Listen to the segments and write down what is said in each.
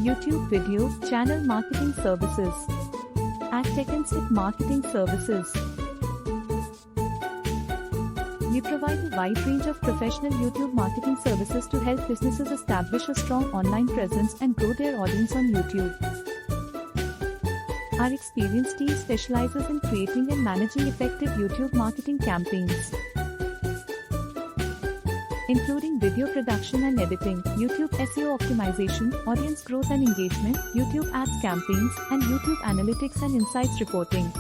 YouTube Video Channel Marketing Services. At TeconceIt Marketing Services, we provide a wide range of professional YouTube marketing services to help businesses establish a strong online presence and grow their audience on YouTube. Our experienced team specializes in creating and managing effective YouTube marketing campaigns, including video production and editing, YouTube SEO optimization, audience growth and engagement, YouTube ads campaigns, and YouTube analytics and insights reporting.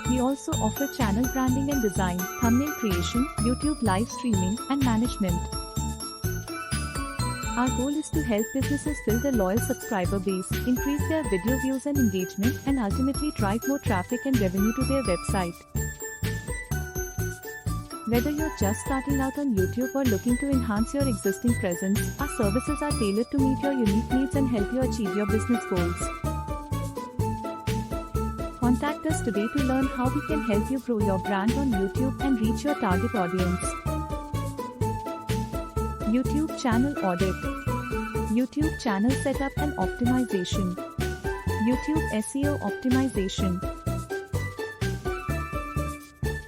We also offer channel branding and design, thumbnail creation, YouTube live streaming, and management. Our goal is to help businesses build a loyal subscriber base, increase their video views and engagement, and ultimately drive more traffic and revenue to their website. Whether you're just starting out on YouTube or looking to enhance your existing presence, our services are tailored to meet your unique needs and help you achieve your business goals. Contact us today to learn how we can help you grow your brand on YouTube and reach your target audience. YouTube Channel Audit, YouTube Channel Setup and Optimization, YouTube SEO Optimization,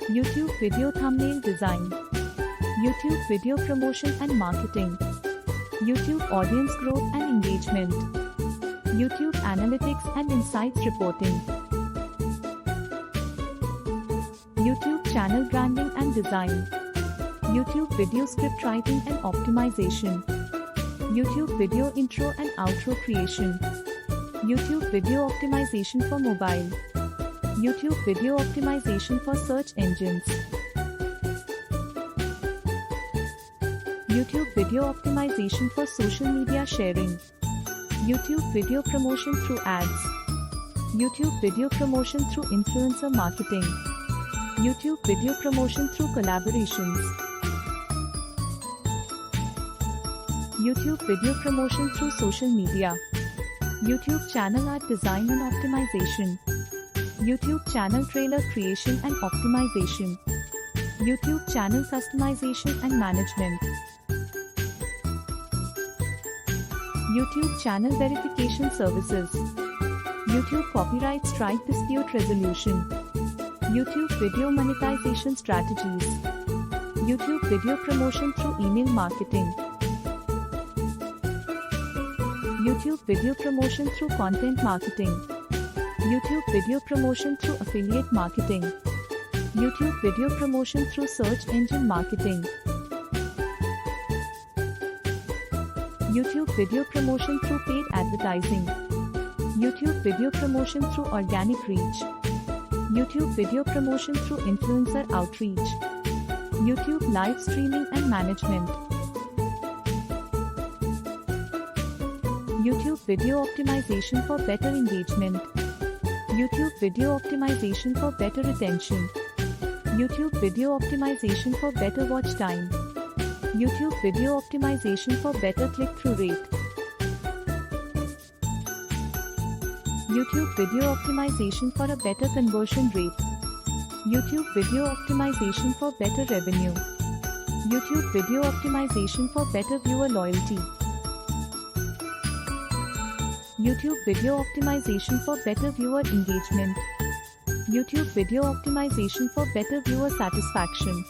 YouTube Video Thumbnail Design, YouTube Video Promotion and Marketing, YouTube Audience Growth and Engagement, YouTube Analytics and Insights Reporting, YouTube Channel Branding and Design, YouTube Video Script Writing and Optimization, YouTube Video Intro and Outro Creation, YouTube Video Optimization for Mobile, YouTube Video Optimization for Search Engines, YouTube Video Optimization for Social Media Sharing, YouTube Video Promotion through Ads, YouTube Video Promotion through Influencer Marketing, YouTube Video Promotion through Collaborations, YouTube Video Promotion through Social Media, YouTube Channel Art Design and Optimization, YouTube Channel Trailer Creation and Optimization, YouTube Channel Customization and Management, YouTube Channel Verification Services, YouTube Copyright Strike Dispute Resolution, YouTube Video Monetization Strategies, YouTube Video Promotion through Email Marketing, YouTube Video Promotion through Content Marketing, YouTube Video Promotion through Affiliate Marketing, YouTube Video Promotion through Search Engine Marketing, YouTube Video Promotion through Paid Advertising, YouTube Video Promotion through Organic Reach, YouTube Video Promotion through Influencer Outreach, YouTube Live Streaming and Management, YouTube Video Optimization for better engagement, YouTube Video Optimization for better retention, YouTube Video Optimization for better watch time, YouTube Video Optimization for better click-through rate, YouTube Video Optimization for a better conversion rate, YouTube Video Optimization for better revenue, YouTube Video Optimization for better viewer loyalty, YouTube Video Optimization for better viewer engagement, YouTube Video Optimization for better viewer satisfaction,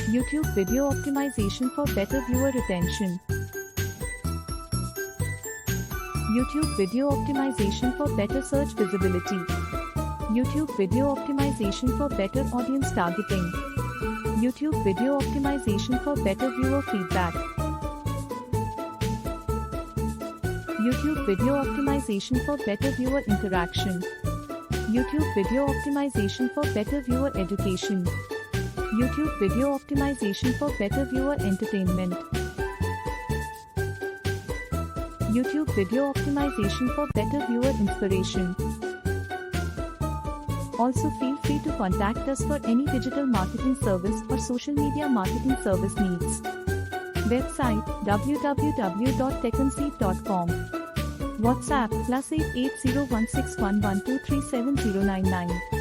YouTube Video Optimization for better viewer retention, YouTube Video Optimization for better search visibility, YouTube Video Optimization for better audience targeting, YouTube Video Optimization for better viewer feedback, YouTube Video Optimization for better viewer interaction, YouTube Video Optimization for better viewer education, YouTube Video Optimization for better viewer entertainment, YouTube Video Optimization for better viewer inspiration. Also feel free to contact us for any digital marketing service or social media marketing service needs. Website www.TeconceIt.com. WhatsApp +88016112370099.